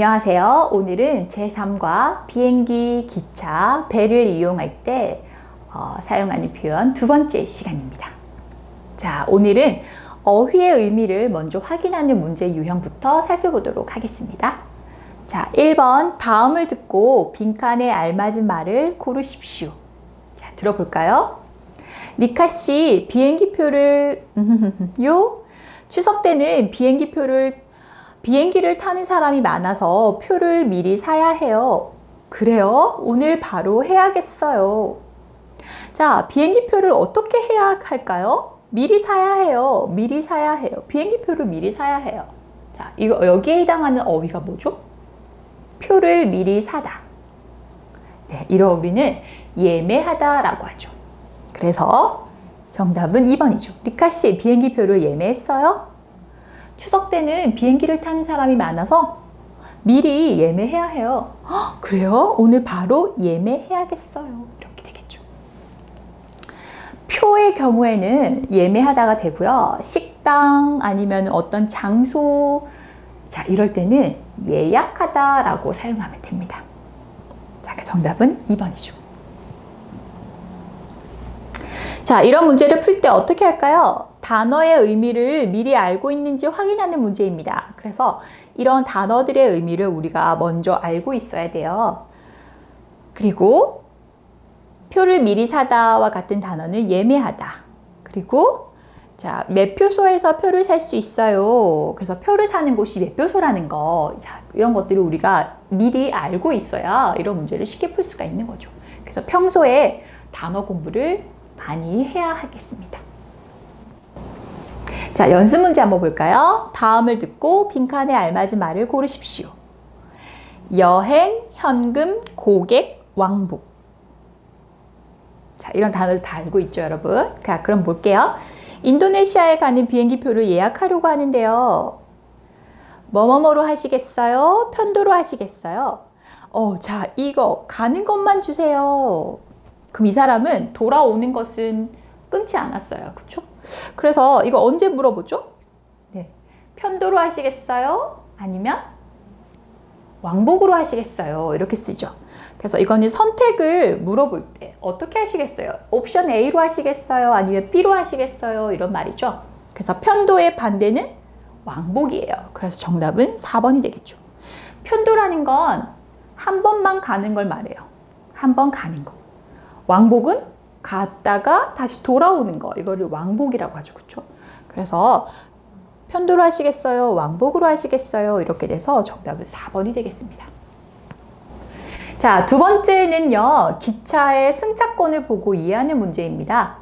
안녕하세요. 오늘은 제3과 비행기, 기차, 배를 이용할 때 사용하는 표현 두 번째 시간입니다. 자, 오늘은 어휘의 의미를 먼저 확인하는 문제 유형부터 살펴보도록 하겠습니다. 자, 1번 다음을 듣고 빈칸에 알맞은 말을 고르십시오. 자, 들어볼까요? 리카씨, 비행기표를 추석 때는 비행기를 타는 사람이 많아서 표를 미리 사야 해요. 그래요? 오늘 바로 해야겠어요. 자, 비행기표를 어떻게 해야 할까요? 미리 사야 해요. 미리 사야 해요. 비행기표를 미리 사야 해요. 자, 여기에 해당하는 어휘가 뭐죠? 표를 미리 사다. 네, 이런 어휘는 예매하다라고 하죠. 그래서 정답은 2번이죠. 리카씨, 비행기표를 예매했어요? 추석 때는 비행기를 타는 사람이 많아서 미리 예매해야 해요. 그래요? 오늘 바로 예매해야겠어요. 이렇게 되겠죠. 표의 경우에는 예매하다가 되고요. 식당 아니면 어떤 장소, 자, 이럴 때는 예약하다라고 사용하면 됩니다. 자, 정답은 2번이죠. 자, 이런 문제를 풀 때 어떻게 할까요? 단어의 의미를 미리 알고 있는지 확인하는 문제입니다. 그래서 이런 단어들의 의미를 우리가 먼저 알고 있어야 돼요. 그리고 표를 미리 사다와 같은 단어는 예매하다. 그리고 자, 매표소에서 표를 살 수 있어요. 그래서 표를 사는 곳이 매표소라는 거. 자, 이런 것들을 우리가 미리 알고 있어야 이런 문제를 쉽게 풀 수가 있는 거죠. 그래서 평소에 단어 공부를 많이 해야 하겠습니다. 자, 연습 문제 한번 볼까요? 다음을 듣고 빈칸에 알맞은 말을 고르십시오. 여행, 현금, 고객, 왕복. 자, 이런 단어를 다 알고 있죠, 여러분? 자, 그럼 볼게요. 인도네시아에 가는 비행기표를 예약하려고 하는데요. 뭐뭐뭐로 하시겠어요? 편도로 하시겠어요? 자, 이거 가는 것만 주세요. 그럼 이 사람은 돌아오는 것은 끊지 않았어요. 그렇죠? 그래서 이거 언제 물어보죠? 네. 편도로 하시겠어요? 아니면 왕복으로 하시겠어요? 이렇게 쓰죠. 그래서 이거는 선택을 물어볼 때 어떻게 하시겠어요? 옵션 A로 하시겠어요? 아니면 B로 하시겠어요? 이런 말이죠. 그래서 편도의 반대는 왕복이에요. 그래서 정답은 4번이 되겠죠. 편도라는 건 한 번만 가는 걸 말해요. 한 번 가는 거. 왕복은 갔다가 다시 돌아오는 거. 이거를 왕복이라고 하죠. 그렇죠? 그래서 편도로 하시겠어요? 왕복으로 하시겠어요? 이렇게 돼서 정답은 4번이 되겠습니다. 자, 두 번째는요. 기차의 승차권을 보고 이해하는 문제입니다.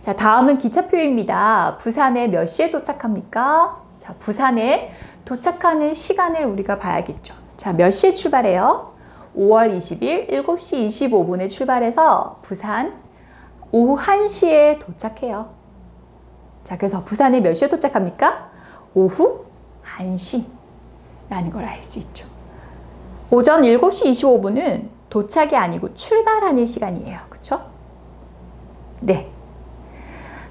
자, 다음은 기차표입니다. 부산에 몇 시에 도착합니까? 자, 부산에 도착하는 시간을 우리가 봐야겠죠. 자, 몇 시에 출발해요? 5월 20일 7시 25분에 출발해서 부산 오후 1시에 도착해요. 자, 그래서 부산에 몇 시에 도착합니까? 오후 1시라는 걸 알 수 있죠. 오전 7시 25분은 도착이 아니고 출발하는 시간이에요. 그렇죠? 네.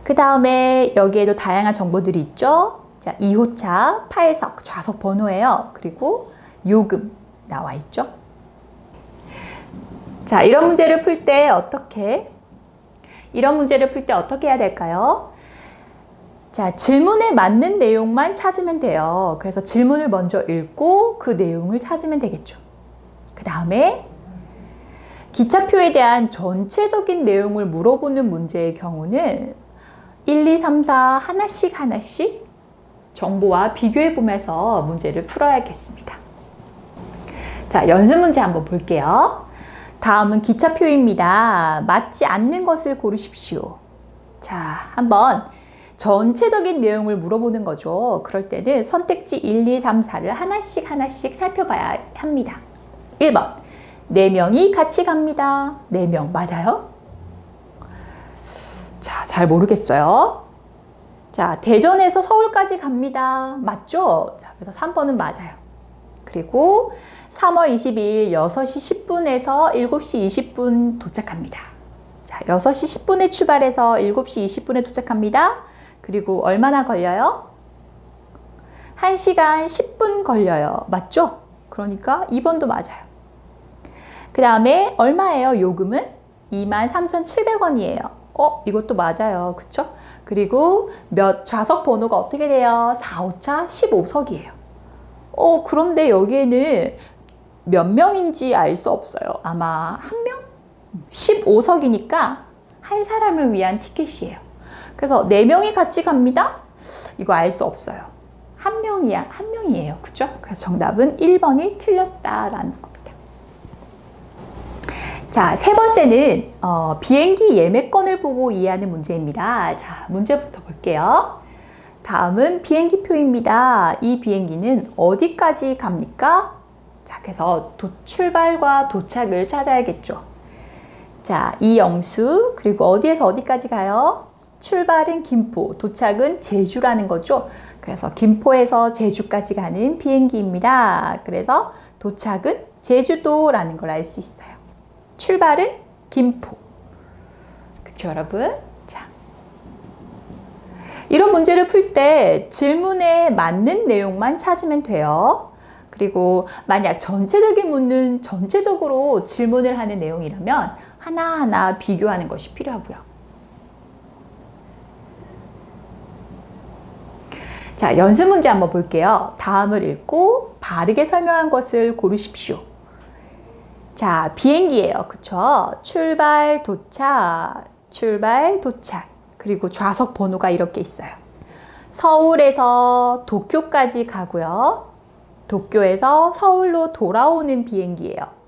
그 다음에 여기에도 다양한 정보들이 있죠. 자, 2호차, 8석, 좌석 번호예요. 그리고 요금 나와 있죠. 자, 이런 문제를 풀 때 어떻게 해야 될까요? 자, 질문에 맞는 내용만 찾으면 돼요. 그래서 질문을 먼저 읽고 그 내용을 찾으면 되겠죠. 그 다음에 기차표에 대한 전체적인 내용을 물어보는 문제의 경우는 1, 2, 3, 4 하나씩 정보와 비교해 보면서 문제를 풀어야겠습니다. 자, 연습 문제 한번 볼게요. 다음은 기차표입니다. 맞지 않는 것을 고르십시오. 자, 한번 전체적인 내용을 물어보는 거죠. 그럴 때는 선택지 1, 2, 3, 4를 하나씩 살펴봐야 합니다. 1번, 4명이 같이 갑니다. 4명, 맞아요? 자, 잘 모르겠어요. 자, 대전에서 서울까지 갑니다. 맞죠? 자, 그래서 3번은 맞아요. 그리고 3월 22일 6시 10분에서 7시 20분 도착합니다. 자, 6시 10분에 출발해서 7시 20분에 도착합니다. 그리고 얼마나 걸려요? 1시간 10분 걸려요. 맞죠? 그러니까 2번도 맞아요. 그 다음에 얼마예요? 요금은 23,700원이에요. 이것도 맞아요. 그쵸? 그리고 좌석 번호가 어떻게 돼요? 4호차 15석이에요. 그런데 여기에는 몇 명인지 알 수 없어요. 아마 한 명? 15석이니까 한 사람을 위한 티켓이에요. 그래서 4명이 같이 갑니다? 이거 알 수 없어요. 한 명이에요. 그죠? 그래서 정답은 1번이 틀렸다라는 겁니다. 자, 세 번째는 비행기 예매권을 보고 이해하는 문제입니다. 자, 문제부터 볼게요. 다음은 비행기표입니다. 이 비행기는 어디까지 갑니까? 자, 그래서 출발과 도착을 찾아야겠죠. 자, 이영수, 그리고 어디에서 어디까지 가요? 출발은 김포, 도착은 제주라는 거죠. 그래서 김포에서 제주까지 가는 비행기입니다. 그래서 도착은 제주도라는 걸 알 수 있어요. 출발은 김포. 그쵸, 여러분? 자, 이런 문제를 풀 때 질문에 맞는 내용만 찾으면 돼요. 그리고 만약 전체적으로 질문을 하는 내용이라면 하나하나 비교하는 것이 필요하고요. 자, 연습 문제 한번 볼게요. 다음을 읽고 바르게 설명한 것을 고르십시오. 자, 비행기예요. 그쵸? 출발, 도착. 그리고 좌석 번호가 이렇게 있어요. 서울에서 도쿄까지 가고요. 도쿄에서 서울로 돌아오는 비행기예요.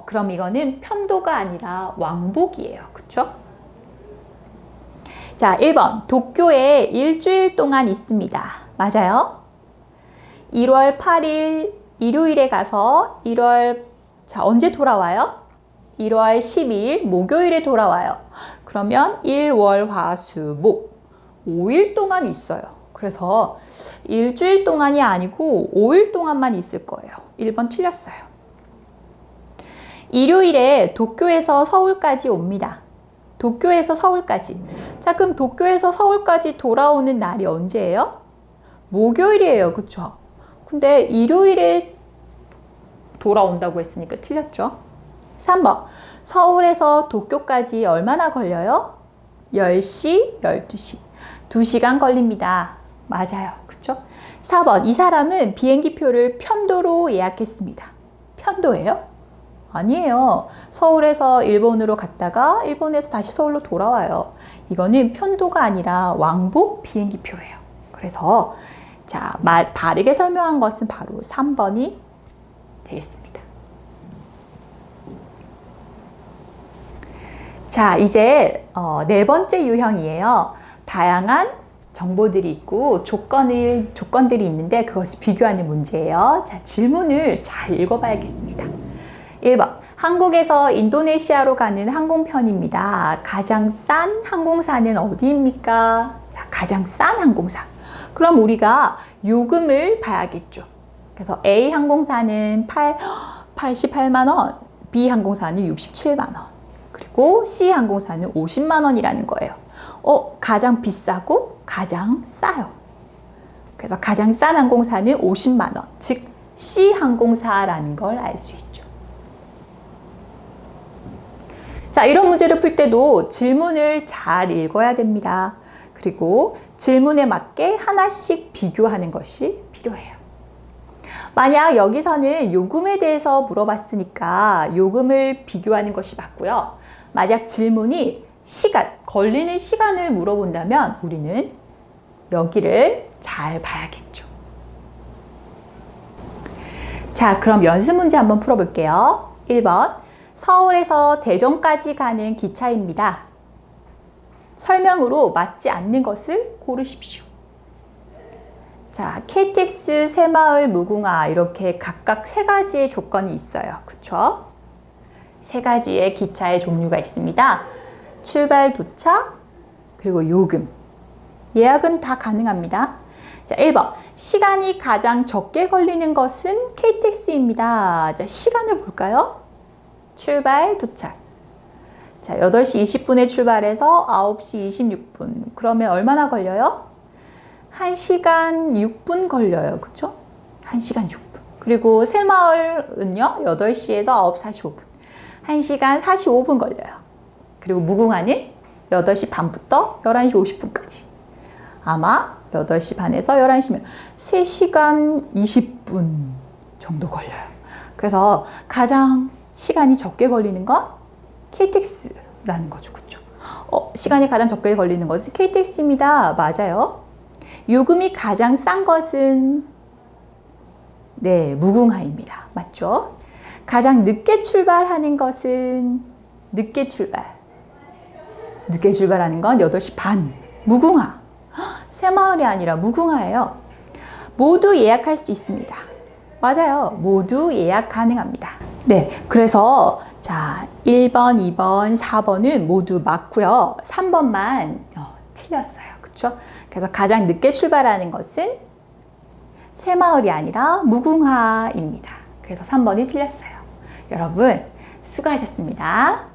그럼 이거는 편도가 아니라 왕복이에요. 그쵸? 자, 1번. 도쿄에 일주일 동안 있습니다. 맞아요? 1월 8일 일요일에 가서 자, 언제 돌아와요? 1월 12일 목요일에 돌아와요. 그러면 1, 월, 화, 수, 목 5일 동안 있어요. 그래서 일주일 동안이 아니고 5일 동안만 있을 거예요. 1번 틀렸어요. 일요일에 도쿄에서 서울까지 옵니다. 도쿄에서 서울까지. 자, 그럼 도쿄에서 서울까지 돌아오는 날이 언제예요? 목요일이에요. 그쵸? 근데 일요일에 돌아온다고 했으니까 틀렸죠. 3번. 서울에서 도쿄까지 얼마나 걸려요? 10시, 12시. 2시간 걸립니다. 맞아요. 그쵸? 4번. 이 사람은 비행기표를 편도로 예약했습니다. 편도예요? 아니에요. 서울에서 일본으로 갔다가 일본에서 다시 서울로 돌아와요. 이거는 편도가 아니라 왕복 비행기표예요. 그래서 자, 바르게 설명한 것은 바로 3번이 되겠습니다. 자, 이제 네 번째 유형이에요. 다양한 정보들이 있고 조건들이 있는데 그것이 비교하는 문제예요. 자, 질문을 잘 읽어봐야겠습니다. 1번. 한국에서 인도네시아로 가는 항공편입니다. 가장 싼 항공사는 어디입니까? 자, 가장 싼 항공사. 그럼 우리가 요금을 봐야겠죠. 그래서 A 항공사는 88만 원, B 항공사는 67만 원, 그리고 C 항공사는 50만 원이라는 거예요. 가장 비싸고 가장 싸요. 그래서 가장 싼 항공사는 50만 원, 즉 C 항공사라는 걸 알 수 있죠. 자, 이런 문제를 풀 때도 질문을 잘 읽어야 됩니다. 그리고 질문에 맞게 하나씩 비교하는 것이 필요해요. 만약 여기서는 요금에 대해서 물어봤으니까 요금을 비교하는 것이 맞고요. 만약 질문이 걸리는 시간을 물어본다면 우리는 여기를 잘 봐야겠죠. 자, 그럼 연습 문제 한번 풀어볼게요. 1번. 서울에서 대전까지 가는 기차입니다. 설명으로 맞지 않는 것을 고르십시오. 자, KTX, 새마을, 무궁화 이렇게 각각 3가지의 조건이 있어요. 그쵸? 3가지의 기차의 종류가 있습니다. 출발, 도착, 그리고 요금. 예약은 다 가능합니다. 자, 1번. 시간이 가장 적게 걸리는 것은 KTX입니다. 자, 시간을 볼까요? 출발, 도착. 자, 8시 20분에 출발해서 9시 26분. 그러면 얼마나 걸려요? 1시간 6분 걸려요. 그쵸? 1시간 6분. 그리고 새마을은요, 8시에서 9시 45분. 1시간 45분 걸려요. 그리고 무궁화는 8시 반부터 11시 50분까지. 아마 8시 반에서 11시면 3시간 20분 정도 걸려요. 그래서 가장 시간이 적게 걸리는 건 KTX라는 거죠. 그렇죠? 시간이 가장 적게 걸리는 것은 KTX입니다. 맞아요. 요금이 가장 싼 것은 네, 무궁화입니다. 맞죠? 가장 늦게 출발하는 것은 늦게 출발하는 건 8시 반. 무궁화. 새마을이 아니라 무궁화예요. 모두 예약할 수 있습니다. 맞아요. 모두 예약 가능합니다. 네, 그래서 자 1번, 2번, 4번은 모두 맞고요. 3번만 틀렸어요. 그렇죠? 그래서 가장 늦게 출발하는 것은 새마을이 아니라 무궁화입니다. 그래서 3번이 틀렸어요. 여러분 수고하셨습니다.